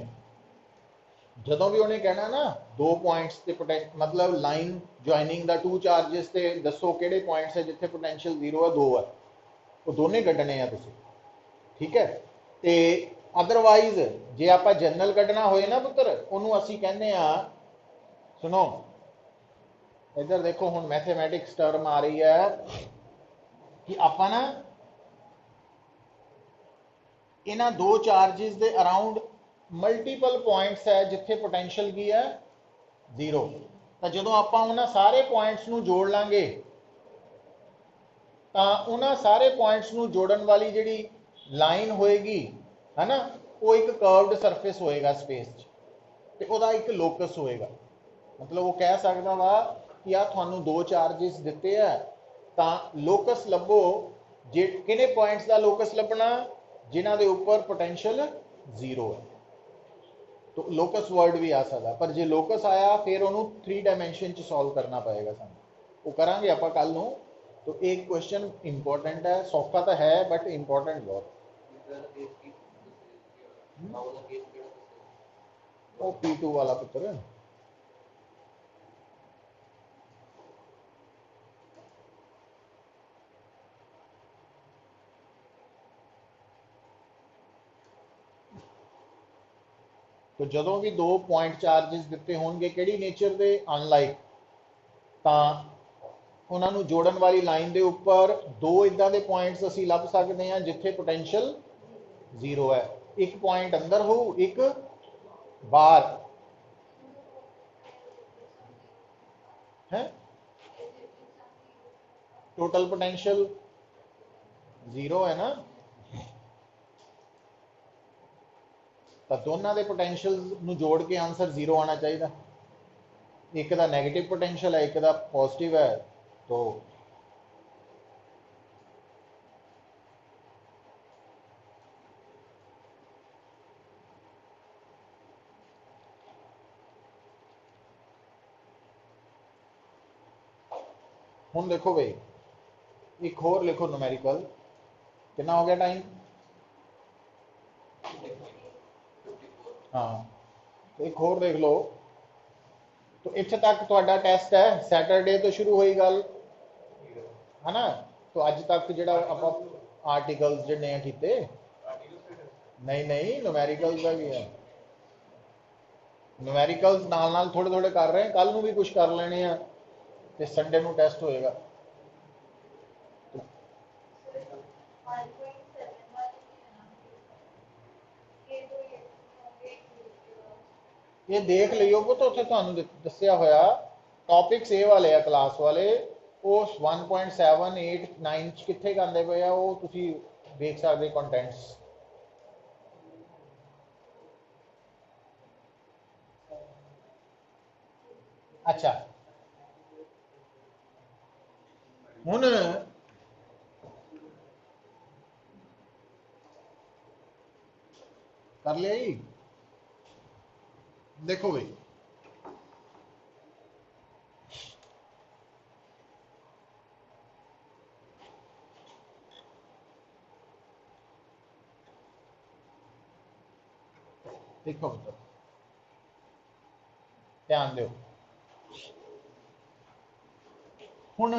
जो भी उन्हें कहना ना दो पॉइंट्स ते मतलब line joining the two charges ते दसो किहड़े पॉइंट्स है जिथे पोटेंशियल जीरो है, दो है, वो दोने कड्ढने आ तुसीं। ठीक है, तो अदरवाइज जे आप जनरल कड्ढना होए ना पुत्र, उन्होंने असीं कहने आ, सुनो इधर देखो हुण मैथेमैटिक्स टर्म आ रही है कि आपां ना इन्हां दो चार्जिस के अराउंड मल्टीपल पॉइंट्स है जिथे पोटेंशियल की है जीरो। तो जो आप उन्होंने सारे पॉइंट्स नूं जोड़ लांगे तो उन्होंने सारे पॉइंट्स नूं जोड़न वाली जिहड़ी लाइन होएगी, है ना, वो एक कर्व्ड सरफेस होएगा स्पेस च, तो वह एक लोकस होएगा। मतलब वो कह सकता वा कि आ थानू दो चार्जिस दिते है तो लोकस लभो, जे किने पॉइंट्स का लोकस लभना जिन्हां दे उपर पोटेंशियल जीरो है। तो लोकस वर्ड भी आ सकता, पर जो लोकस आया फिर उन्होंने 3 डायमेंशन च सॉल्व करना पएगा सानू, वो करांगे आप कल नूं। तो एक क्वेश्चन इंपॉर्टेंट है, सौखा तो है बट इंपॉर्टेंट बहुत। वो P2 वाला पुत्र तो ਜਦੋਂ भी 2 पॉइंट चार्जिस दिते होंगे किहड़ी नेचर के अनलाइक, तो उन्होंने जोड़न वाली लाइन के उपर 2 इदा के पॉइंट्स असी लभ सकते हैं जिथे पोटेंशियल 0 है। एक पॉइंट अंदर हो, एक बाहर है। टोटल पोटेंशियल 0 है ना, तो दोनों के पोटेंशियल जोड़ के आंसर 0 आना चाहिए। एक का नैगेटिव पोटेंशियल है, एक का पॉजिटिव है। तो हुण देखो भाई, एक होर लिखो न्यूमेरिकल, कितना हो गया टाइम? हाँ, तो एक होर देख लो। तो इत्थे तक तुहाडा टेस्ट है, सैटरडे तो शुरू हुई गल है ना। तो अज तक जो आप आर्टिकल्स जिन्ने कीते, नहीं नहीं न्यूमेरिकल्स का भी है। न्यूमेरिकल्स नाल नाल थोड़े थोड़े कर रहे हैं, कल नूं भी कुछ कर लेने हैं, तो संडे नूं टेस्ट होएगा। ये देख लियो वो तो उत्थे तुहानूं दस्सिया होया टॉपिक्स ए वाले आ क्लास वाले, वो 1.7 8 9 कित्थे करते पे आ, वो तुसीं देख सकते कंटेंट्स। अच्छा हुण कर लिया जी। देखो भाई, देखो पुत्र ध्यान दो। हुण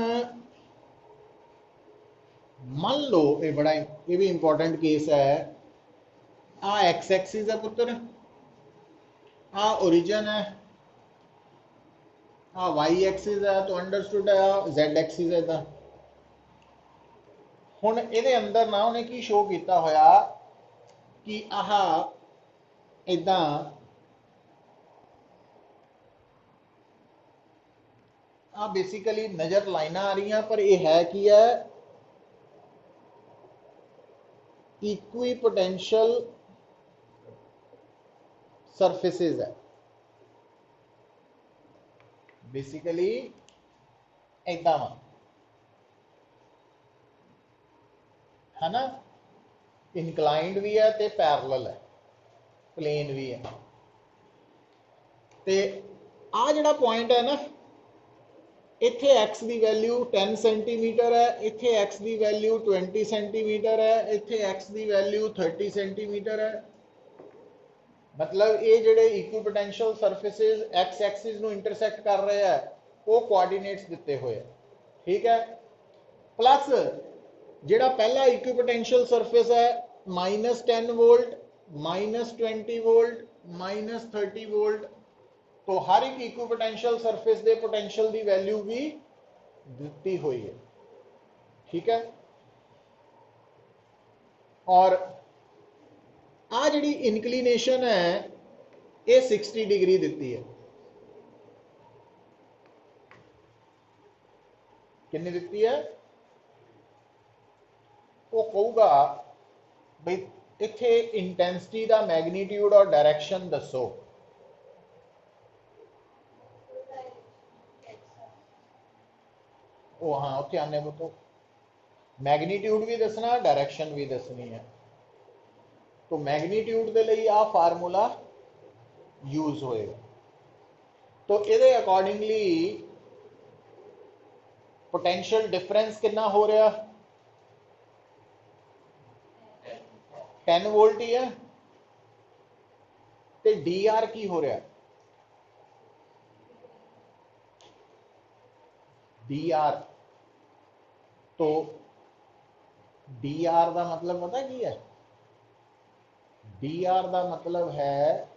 मान लो ये बड़ा ये भी इंपॉर्टेंट केस है, आ एक्स एक्सिस है पुत्र, आ ओरिजिन है, आ वाई एक्सिस है, तो अंडरस्टूड है जेड एक्सिस है। तो हुण इहदे अंदर ना उन्हें की शो किया होया कि आह इदा आ बेसिकली नज़र लाइना आ रही, पर यह है कि है इक्वी पोटेंशियल सरफेसिस है। बेसिकली इदा वा है ना, इनकलाइंड भी है तो पैरलल है, प्लेन भी है। तो आ जड़ा पॉइंट है ना, इत्थे एक्स की वैल्यू 10 सेंटीमीटर है, इत्थे एक्स की वैल्यू 20 सेंटीमीटर है, इत्थे एक्स की वैल्यू 30 सेंटीमीटर है। मतलब ये जोड़े इक्विपोटेंशियल सरफेसिस एक्स एक्सिस को इंटरसैक्ट कर रहे हैं, वो कोआर्डिनेट्स दिते हुए, ठीक है। प्लस जोड़ा पहला इक्विपोटेंशियल सरफेस है -10 वोल्ट, -20 वोल्ट, -30 वोल्ट, तो हर एक इक्विपोटेंशियल सरफेस के पोटेंशियल की वैल्यू भी दी हुई है, ठीक है। और आ जी इनकलीनेशन है ये 60 डिग्री दी है, कितनी दी है? वो कहूगा भाई इत्थे इंटेंसिटी का मैग्नीट्यूड और डायरेक्शन दसो। वो हाँ उत्थे आने वो तो मैग्नीट्यूड भी दसना, डायरेक्शन भी दसनी है। तो मैग्नीट्यूड के लिए आ फार्मूला यूज होएगा। तो ये अकॉर्डिंगली पोटेंशियल डिफरेंस कितना हो रहा, 10 वोल्ट ही है। तो डी आर की हो रहा, डी आर, तो डी आर का मतलब पता की है, डी आर का मतलब है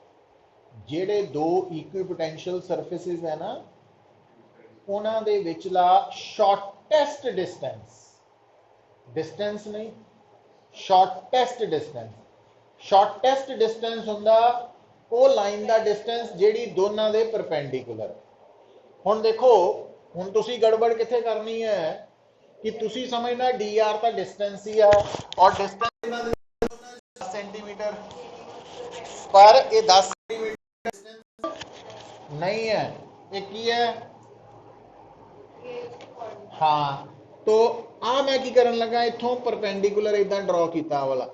जेडे दो इक्विपोटेंशियल सरफेसिस है ना, उन्हां दे विचला शॉर्टेस्ट डिस्टेंस, डिस्टेंस नहीं, शॉर्टेस्ट डिस्टेंस, शॉर्टेस्ट डिस्टेंस हुंदा वो लाइन का डिस्टेंस जेडी दोनों के परपेंडिकुलर। हुण देखो, हुण तुसी गड़बड़ कित्थे करनी है कि तुसी समझना डी आर का डिस्टेंस ही है और डिस्टेंस 10 सेंटीमीटर, पर ये 10 सेंटीमीटर नहीं है, ये की है। हाँ, तो आ मैं की करन लगा, इथों परपेंडिकुलर इदा ड्रॉ किया वाला,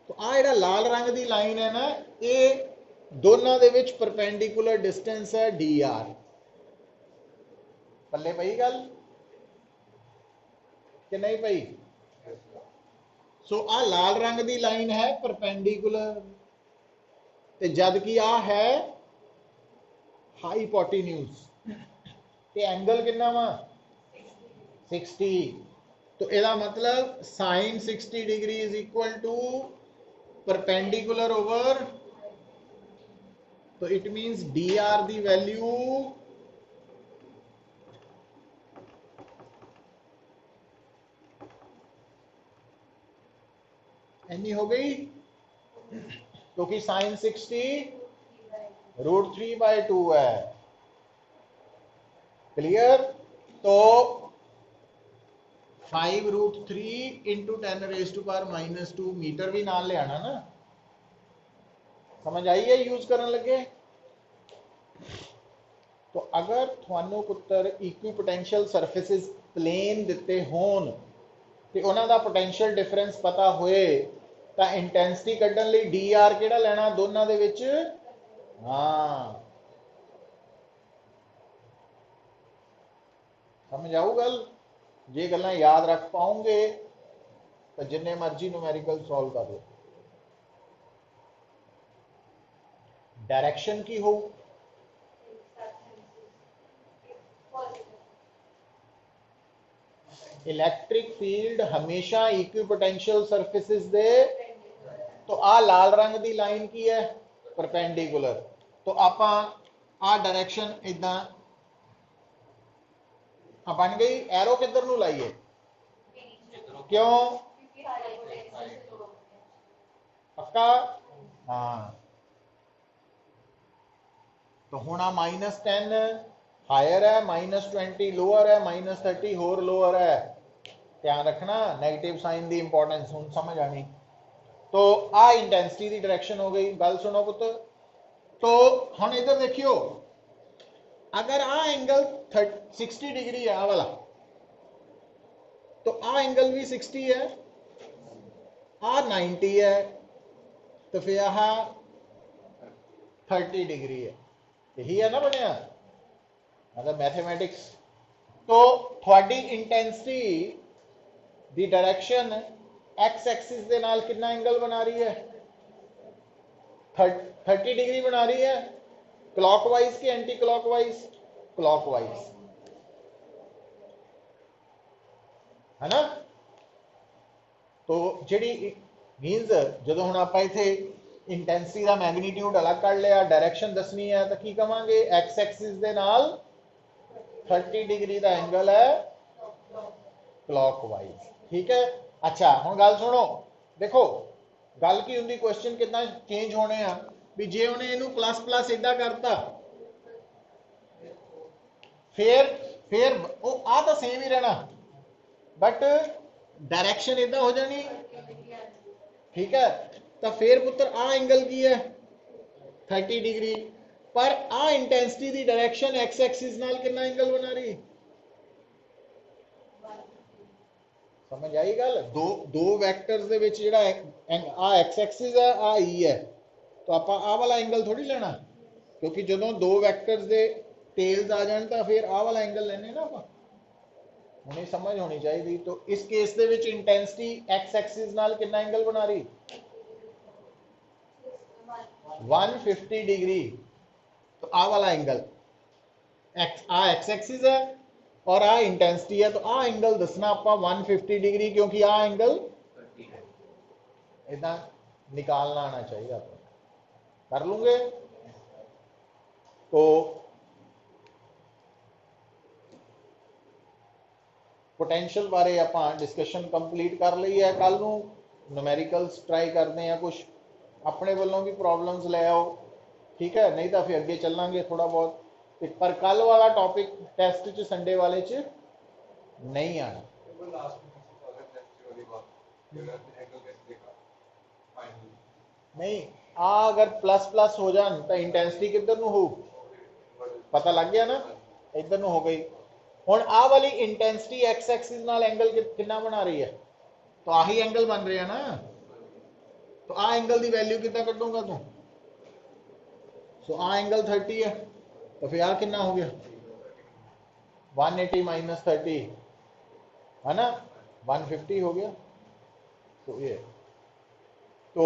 तो आ जिहड़ा लाल रंग की लाइन है ना, ये दोनों दे विच परपेंडिकुलर डिस्टेंस है डी आर। पल्ले पई गल कि नहीं पई? सो आ लाल रंग की लाइन है परपेंडिकुलर, ते जद कि आ है हाईपोटेन्यूज, ते एंगल कितना वा 60। तो यदा मतलब sine 60 degree is equal to perpendicular over, तो इट मींस डी आर दी वैल्यू एनी हो गई, क्योंकि साइन 60√3/2 है। क्लियर? तो 5√3 इंटू 10⁻⁻² मीटर भी नाल ले आना ना, समझ आई है यूज करने लगे। तो अगर थानू पुत्र इक्विपोटेंशियल सरफेसिस प्लेन दिते होन ते उन्हां दा पोटेंशियल डिफरेंस पता होए, तो इंटेंसिटी कड्ढण लई डी आर किहड़ा लेना दोनों दे विच? हाँ, समझ आऊ गल? जे गल्लां याद रख पाओगे तो जिन्ने मर्जी न्यूमेरिकल सॉल्व कर लो। डायरेक्शन की हो, इलेक्ट्रिक फील्ड हमेशा इक्विपोटेंशियल सरफेसिस दे, तो आ लाल रंग की लाइन की है परपेंडिकुलर, तो आप आ डायरेक्शन इदा बन गई। एरो किधर नू लाइए, क्यों? पक्का? हाँ, तो होना -10 हायर है, -20 लोअर है, -30 होर लोअर है। ध्यान रखना नेगेटिव साइन की इंपॉर्टेंस हूं समझ आनी। तो आ इंटेंसिटी की डायरेक्शन हो गई। गल सुनो पुत्र, तो हम इधर देखियो, अगर आ एंगल 60 डिग्री है आ वाला, तो आ एंगल भी 60 है, आ 90 है, तो फिर आ 30 डिग्री है। यही है ना बनया, मतलब मैथमेटिक्स। तो थोड़ी intensity the direction x axis के नाल कितना एंगल बना रही है? 30 डिग्री बना रही है। क्लॉकवाइज की एंटी क्लॉकवाइज? क्लॉकवाइज, है ना। तो जी मीनस जो हम आप इतने इंटेंसिटी का मैग्नीट्यूड अलग कर लिया, डायरेक्शन दसनी है, तो की कहांगे एक्स एक्सिस के नाल 30 डिग्री का एंगल है क्लॉकवाइज। ठीक है। अच्छा हम गल सुनो, देखो गल की होंगी, क्वेश्चन कितना चेंज होने हैं भी जे उन्हें इनू प्लस प्लस इदा करता, फिर वो आ तो सेम ही रहना, बट डायरेक्शन इदा हो जानी। ठीक है, तो फिर पुत्र आ एंगल की है 30 डिग्री, पर आ इंटेंसिटी की डायरेक्शन एक्स एक्सिस नाल कितना एंगल बना रही? समझ आई गल? दो वैक्टर्स दे विच जिहड़ा आ एक्स एक्सिस है, आ ई है, तो आप आ वाला एंगल थोड़ी लेना, क्योंकि जो दो वैक्टर्स दे टेल्स आ जाए तो फिर आ वाला एंगल लेने ना आप हमें समझ होनी चाहिए। तो इस केस दे विच इंटेंसिटी एक्स एक्सिस नाल कितना एंगल बना रही 150 डिग्री। तो आ वाला एंगल एक्स एक्सिस है और आ इंटेंसिटी है, तो आ एंगल दसना आप 150 डिग्री, क्योंकि आ एंगल इदा निकालना आना चाहिए आपको। कर लूंगे तो पोटेंशियल बारे आप डिस्कशन कंप्लीट कर ली है। कल नू न्यूमेरिकल्स ट्राई करते हैं, कुछ अपने वालों भी प्रॉब्लम्स ले आओ, ठीक है, नहीं तो फिर अगे चलांगे थोड़ा बहुत। पर कल वाला टॉपिक टेस्ट च संडे वाले च नहीं आना। नहीं आ अगर प्लस प्लस हो जान तो इंटेंसिटी किधर नू हो पता लग गया ना, इधर नू हो गई। हुण आ वाली इंटेंसिटी एक्स एक्सिस नाल एंगल कितना बना रही है, तो आही एंगल बन रहा है ना। तो आ एंगल की वैल्यू कितना कटूंगा तू, सो आ एंगल 30 है, तो फिर आ कितना हो गया 180 माइनस 30 है ना 150 हो गया। तो ये तो